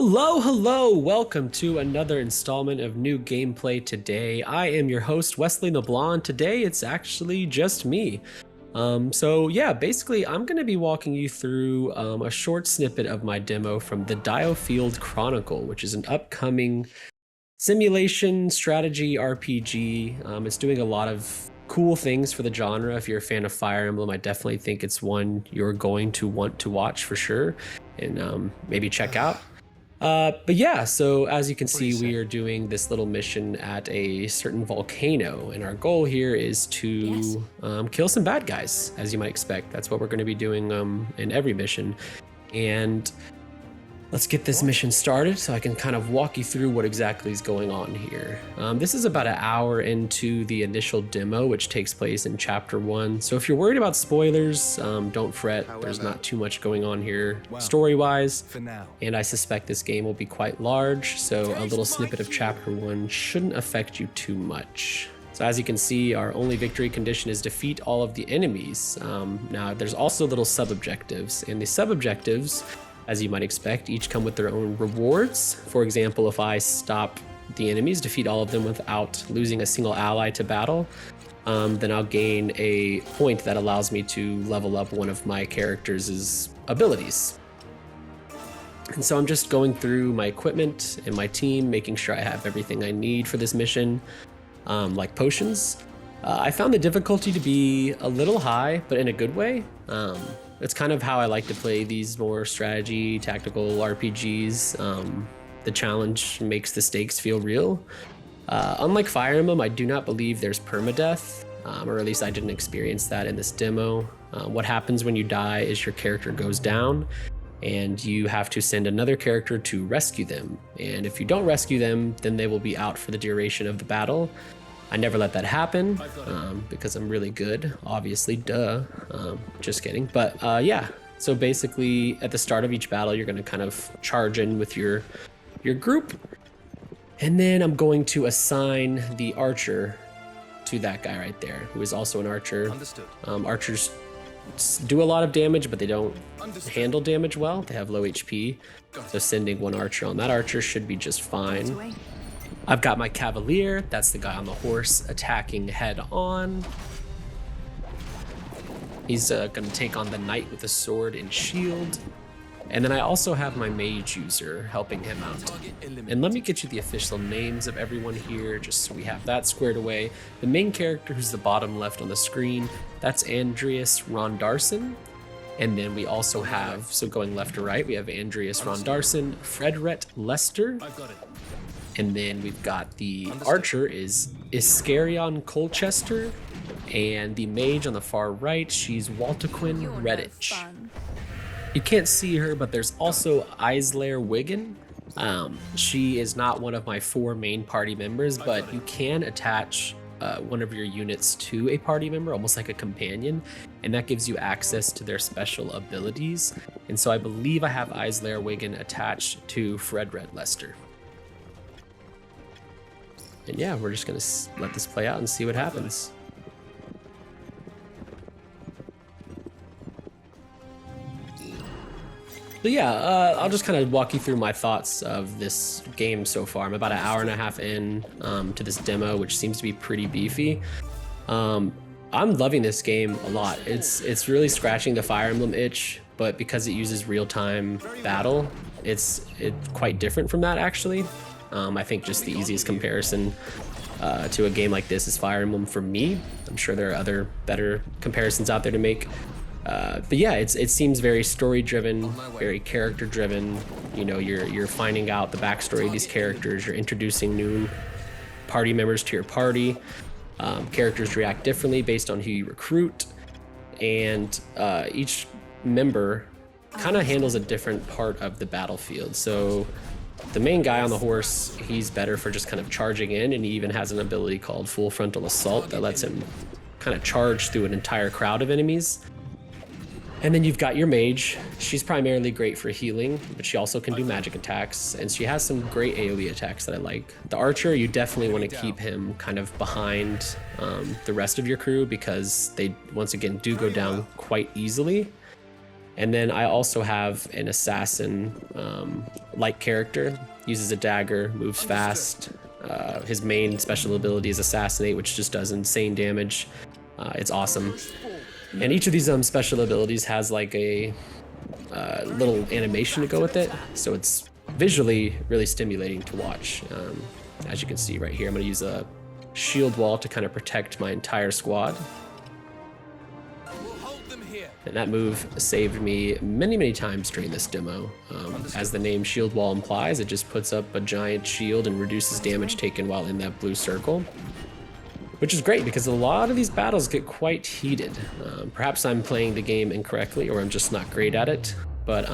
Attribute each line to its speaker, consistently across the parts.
Speaker 1: Hello, welcome to another installment of New Gameplay Today. I am your host, Wesley LeBlanc. Today it's actually just me. Basically I'm going to be walking you through a short snippet of my demo from the DioField Chronicle, which is an upcoming simulation strategy RPG. It's doing a lot of cool things for the genre. If you're a fan of Fire Emblem, I definitely think it's one you're going to want to watch for sure and maybe check out. So as you can see, we are doing this little mission at a certain volcano, and our goal here is to kill some bad guys, as you might expect. That's what we're going to be doing in every mission. And let's get this mission started so I can kind of walk you through what exactly is going on here. This is about an hour into the initial demo, which takes place in Chapter 1. So if you're worried about spoilers, don't fret. There's not too much going on here story-wise. And I suspect this game will be quite large, so a little snippet of Chapter 1 shouldn't affect you too much. So as you can see, our only victory condition is defeat all of the enemies. Now, there's also little sub-objectives, and the sub-objectives, as you might expect, each come with their own rewards. For example, if I stop the enemies, defeat all of them without losing a single ally to battle, then I'll gain a point that allows me to level up one of my character's abilities. And so I'm just going through my equipment and my team, making sure I have everything I need for this mission, like potions. I found the difficulty to be a little high, but in a good way. It's kind of how I like to play these more strategy, tactical RPGs. The challenge makes the stakes feel real. Unlike Fire Emblem, I do not believe there's permadeath, or at least I didn't experience that in this demo. What happens when you die is your character goes down, and you have to send another character to rescue them. And if you don't rescue them, then they will be out for the duration of the battle. I never let that happen because I'm really good, obviously, duh. Just kidding. But so basically at the start of each battle, you're going to kind of charge in with your group. And then I'm going to assign the archer to that guy right there, who is also an archer.
Speaker 2: Understood.
Speaker 1: Archers do a lot of damage, but they don't handle damage well. They have low HP. So sending one archer on that archer should be just fine. I've got my Cavalier, that's the guy on the horse, attacking head on. He's gonna take on the knight with a sword and shield. And then I also have my mage user helping him out. And let me get you the official names of everyone here, just so we have that squared away. The main character, who's the bottom left on the screen, that's Andreas Rondarson. And then we also have, so going left to right, we have Andreas Rondarson, Fredret Lester. And then we've got the archer is Iskarion Colchester, and the mage on the far right, she's Waltequin Redditch. You can't see her, but there's also Islair Wigan. She is not one of my 4 main party members, but you can attach one of your units to a party member, almost like a companion, and that gives you access to their special abilities. And so I believe I have Islair Wigan attached to Fredret Lester. And yeah, we're just gonna let this play out and see what happens. So yeah, I'll just kind of walk you through my thoughts of this game so far. I'm about an hour and a half in to this demo, which seems to be pretty beefy. I'm loving this game a lot. It's really scratching the Fire Emblem itch, but because it uses real-time battle, it's quite different from that actually. I think just the easiest comparison to a game like this is Fire Emblem for me. I'm sure there are other better comparisons out there to make. But yeah, it seems very story-driven, very character-driven. You know, you're finding out the backstory of these characters. You're introducing new party members to your party. Characters react differently based on who you recruit, and each member kind of handles a different part of the battlefield. So the main guy on the horse, he's better for just kind of charging in, and he even has an ability called Full Frontal Assault that lets him kind of charge through an entire crowd of enemies. And then you've got your mage. She's primarily great for healing, but she also can do magic attacks, and she has some great AoE attacks that I like. The archer, you definitely want to keep him kind of behind the rest of your crew, because they, once again, do go down quite easily. And then I also have an assassin like character, uses a dagger, moves fast. His main special ability is assassinate, which just does insane damage. It's awesome. And each of these special abilities has like a little animation to go with it, so it's visually really stimulating to watch. As you can see right here, I'm going to use a shield wall to kind of protect my entire squad. And that move saved me many times during this demo. As the name shield wall implies, it just puts up a giant shield and reduces damage taken while in that blue circle. Which is great because a lot of these battles get quite heated. Perhaps I'm playing the game incorrectly or I'm just not great at it, but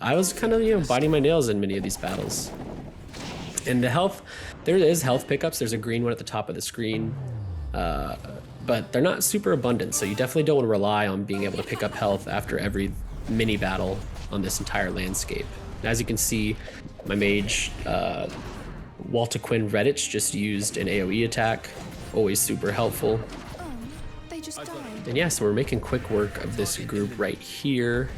Speaker 1: I was kind of, biting my nails in many of these battles. And the health, there is health pickups. There's a green one at the top of the screen, but they're not super abundant, so you definitely don't want to rely on being able to pick up health after every mini battle on this entire landscape. As you can see, my mage, Walta Quinn Redditch, just used an AoE attack, always super helpful.
Speaker 2: They just died.
Speaker 1: And yeah, so we're making quick work of this group right here.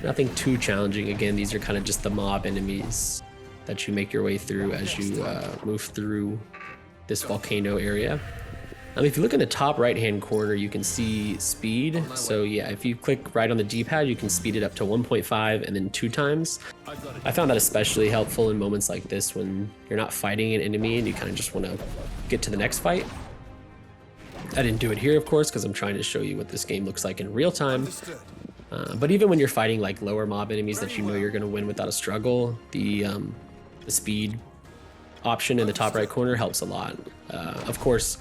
Speaker 1: Nothing too challenging. Again, these are kind of just the mob enemies that you make your way through as you move through this volcano area. If you look in the top right hand corner, you can see speed. So yeah, if you click right on the D-pad, you can speed it up to 1.5 and then 2 times. I found that especially helpful in moments like this when you're not fighting an enemy and you kind of just want to get to the next fight. I didn't do it here, of course, because I'm trying to show you what this game looks like in real time. But even when you're fighting like lower mob enemies that you know you're going to win without a struggle, the speed option in the top right corner helps a lot. Of course,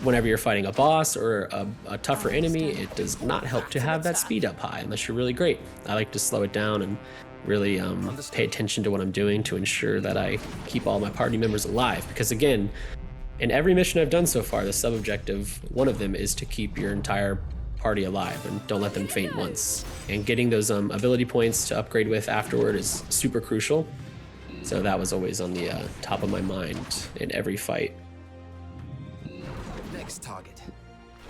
Speaker 1: whenever you're fighting a boss or a tougher enemy, it does not help to have that speed up high unless you're really great. I like to slow it down and really pay attention to what I'm doing to ensure that I keep all my party members alive. Because again, in every mission I've done so far, the sub-objective, one of them is to keep your entire party alive and don't let them faint once. And getting those ability points to upgrade with afterward is super crucial. So that was always on the top of my mind in every fight.
Speaker 3: Target.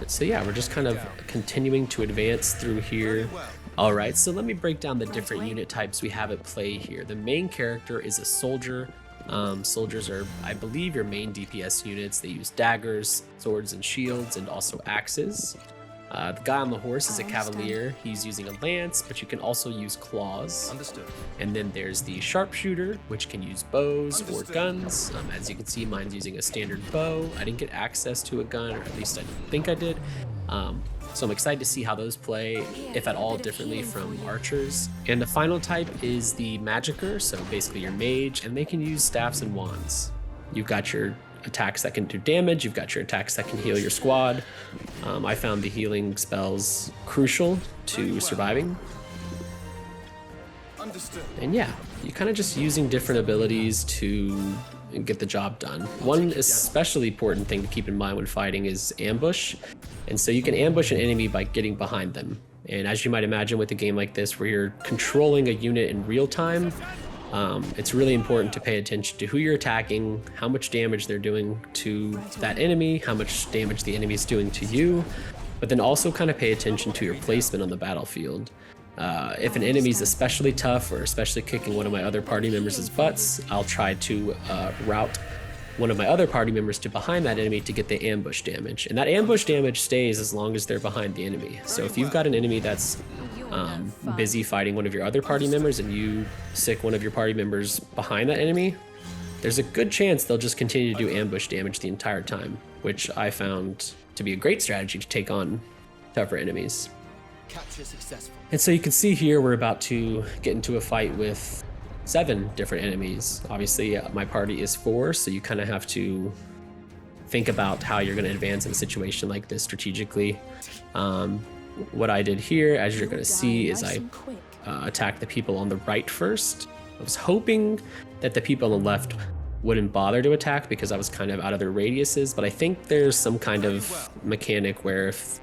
Speaker 1: So yeah, we're just kind of continuing to advance through here. All right, so let me break down the different unit types we have at play here. The main character is a soldier. Soldiers are, I believe, your main DPS units. They use daggers, swords, and shields, and also axes. The guy on the horse is a cavalier. He's using a lance, but you can also use claws.
Speaker 3: Understood.
Speaker 1: And then there's the sharpshooter, which can use bows or guns. As you can see, mine's using a standard bow. I didn't get access to a gun, or at least I think I did. So I'm excited to see how those play, if at all differently from archers. And the final type is the magicker, so basically your mage, and they can use staffs and wands. You've got your attacks that can do damage, you've got your attacks that can heal your squad. I found the healing spells crucial to surviving. And yeah, you're kind of just using different abilities to get the job done. One especially important thing to keep in mind when fighting is ambush. And so you can ambush an enemy by getting behind them. And as you might imagine with a game like this where you're controlling a unit in real time, it's really important to pay attention to who you're attacking, how much damage they're doing to that enemy, how much damage the enemy is doing to you, but then also kind of pay attention to your placement on the battlefield. If an enemy is especially tough or especially kicking one of my other party members' butts, I'll try to route one of my other party members to behind that enemy to get the ambush damage. And that ambush damage stays as long as they're behind the enemy. So if you've got an enemy that's busy fighting one of your other party members and you sick one of your party members behind that enemy, there's a good chance they'll just continue to do ambush damage the entire time, which I found to be a great strategy to take on tougher enemies. And so you can see here we're about to get into a fight with 7 different enemies. Obviously my party is 4, so you kind of have to think about how you're going to advance in a situation like this strategically. What I did here, as you're going to see, is I attacked the people on the right first. I was hoping that the people on the left wouldn't bother to attack because I was kind of out of their radiuses, but I think there's some kind of mechanic where if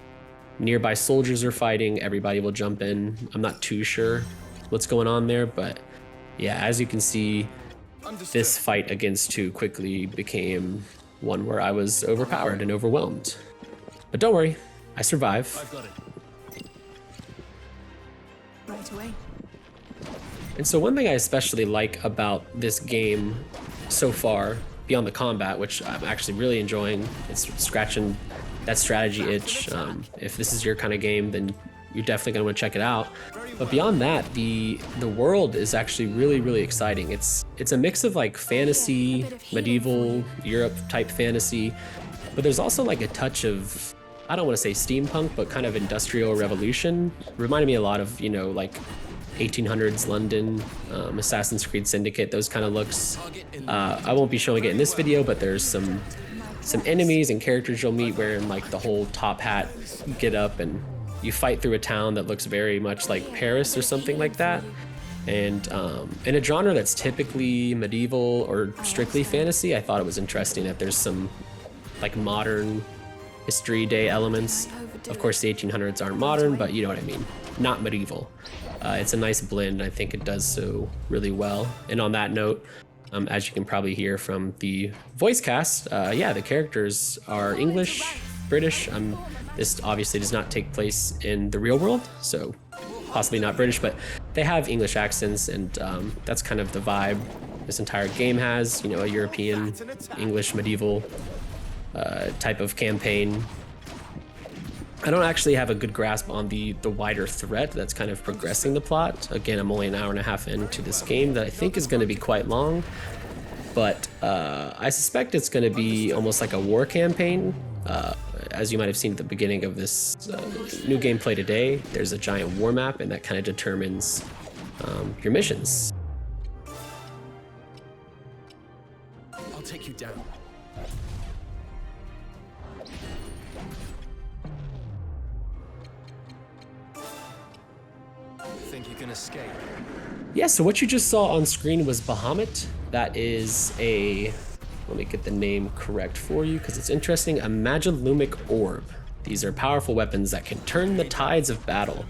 Speaker 1: nearby soldiers are fighting, everybody will jump in. I'm not too sure what's going on there, but yeah, as you can see, this fight against 2 quickly became one where I was overpowered and overwhelmed. But don't worry, I survive.
Speaker 2: right away.
Speaker 1: And so one thing I especially like about this game so far, beyond the combat, which I'm actually really enjoying, it's scratching that strategy itch. If this is your kind of game, then you're definitely gonna want to check it out. But beyond that, the world is actually really exciting. It's a mix of like fantasy, medieval Europe type fantasy, but there's also like a touch of, I don't want to say steampunk, but kind of industrial revolution. Reminded me a lot of, you know, like 1800s London, Assassin's Creed Syndicate, those kind of looks. I won't be showing it in this video, but there's some enemies and characters you'll meet wearing like the whole top hat get up, and you fight through a town that looks very much like Paris or something like that. And in a genre that's typically medieval or strictly fantasy, I thought it was interesting that there's some like modern history day elements. Of course, the 1800s aren't modern, but you know what I mean, not medieval. It's a nice blend. I think it does so really well. And on that note, as you can probably hear from the voice cast, yeah, the characters are English, British. This obviously does not take place in the real world, so possibly not British, but they have English accents, and that's kind of the vibe this entire game has. You know, a European, English, medieval type of campaign. I don't actually have a good grasp on the wider threat that's kind of progressing the plot. Again, I'm only an hour and a half into this game that I think is going to be quite long, but I suspect it's going to be almost like a war campaign. As you might have seen at the beginning of this new gameplay today, there's a giant war map, and that kind of determines your missions.
Speaker 3: I'll take you down. Think you can escape?
Speaker 1: Yeah, so what you just saw on screen was Bahamut. That is a, let me get the name correct for you because it's interesting, a Magilumic orb. These are powerful weapons that can turn the tides of battle.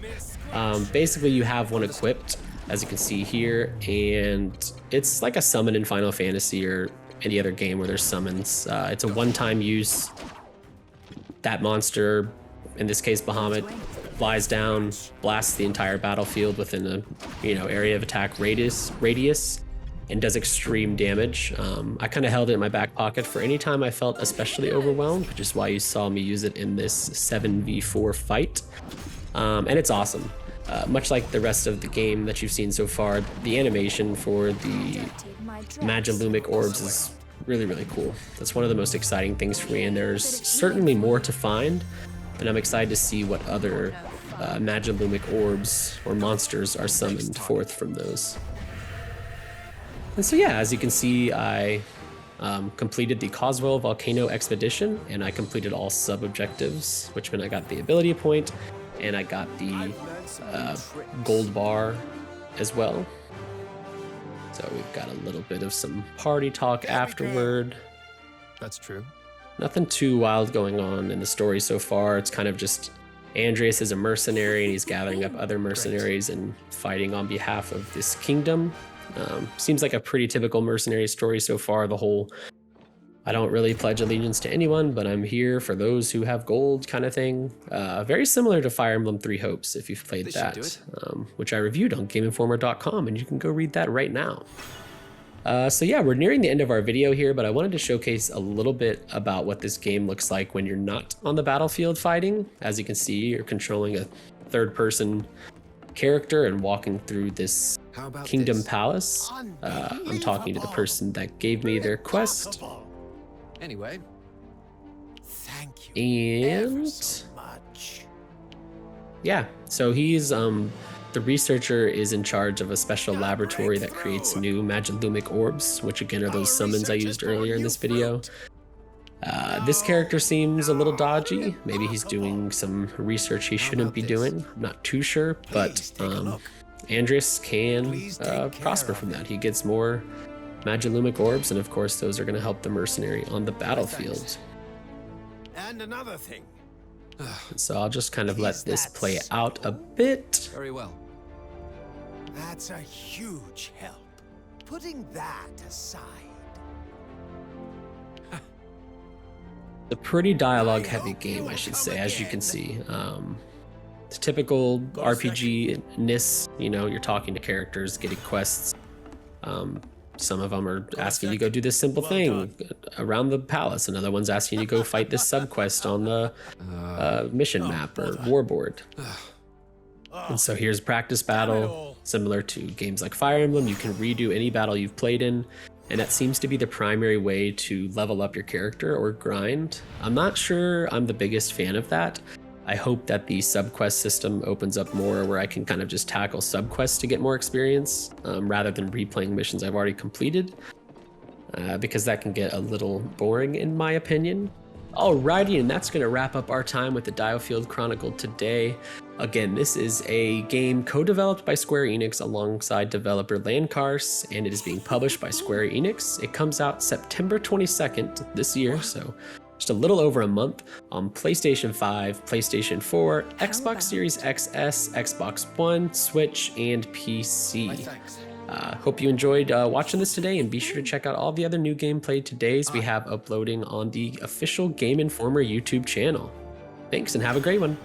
Speaker 1: Basically, you have one equipped, as you can see here, and it's like a summon in Final Fantasy or any other game where there's summons. It's a one-time use. That monster, in this case Bahamut, flies down, blasts the entire battlefield within a, you know, area of attack radius, and does extreme damage. I kind of held it in my back pocket for any time I felt especially overwhelmed, which is why you saw me use it in this 7v4 fight. And it's awesome. Much like the rest of the game that you've seen so far, the animation for the Magilumic orbs is really cool. That's one of the most exciting things for me, and there's certainly more to find. And I'm excited to see what other Magilumic orbs or monsters are summoned forth from those. And so yeah, as you can see, I completed the Coswell Volcano Expedition, and I completed all sub-objectives, which meant I got the ability point, and I got the gold bar as well. So we've got a little bit of some party talk afterward.
Speaker 3: That's true.
Speaker 1: Nothing too wild going on in the story so far. It's kind of just Andreas is a mercenary, and he's gathering up other mercenaries and fighting on behalf of this kingdom. Seems like a pretty typical mercenary story so far. The whole, I don't really pledge allegiance to anyone, but I'm here for those who have gold kind of thing. Very similar to Fire Emblem Three Hopes, if you've played that, which I reviewed on GameInformer.com, and you can go read that right now. So yeah, we're nearing the end of our video here, but I wanted to showcase a little bit about what this game looks like when you're not on the battlefield fighting. As you can see, you're controlling a third-person character and walking through this kingdom palace. I'm talking to the person that gave me their quest.
Speaker 3: Anyway,
Speaker 4: thank you
Speaker 1: And
Speaker 4: so much.
Speaker 1: yeah, so he's the researcher is in charge of a special laboratory that creates new Magilumic orbs, which again are those summons I used earlier in this video. This character seems a little dodgy. Maybe he's doing some research he shouldn't be doing. I'm not too sure, but Andreas can prosper from that. He gets more Magilumic orbs, and of course those are going to help the mercenary on the battlefield.
Speaker 4: And another thing.
Speaker 1: So I'll just kind of let this play out a bit.
Speaker 3: very well.
Speaker 4: That's a huge help. Putting that aside. A
Speaker 1: A pretty dialogue heavy game, I should say, as you can see. typical RPG-ness. You know, you're talking to characters, getting quests. Some of them are asking you to go do this simple thing around the palace. Another one's asking you to go fight this sub-quest on the mission map or warboard. And so here's practice battle. Similar to games like Fire Emblem, you can redo any battle you've played in, and that seems to be the primary way to level up your character or grind. I'm not sure I'm the biggest fan of that. I hope that the subquest system opens up more where I can kind of just tackle subquests to get more experience rather than replaying missions I've already completed, because that can get a little boring in my opinion. Alrighty, and that's going to wrap up our time with the DioField Chronicle today. Again, this is a game co-developed by Square Enix alongside developer Landcars, and it is being published by Square Enix. It comes out September 22nd this year, so just a little over a month, on PlayStation 5, PlayStation 4, Xbox Series XS, Xbox One, Switch, and PC. Hope you enjoyed watching this today, and be sure to check out all the other new gameplay todays we have uploading on the official Game Informer YouTube channel. Thanks, and have a great one.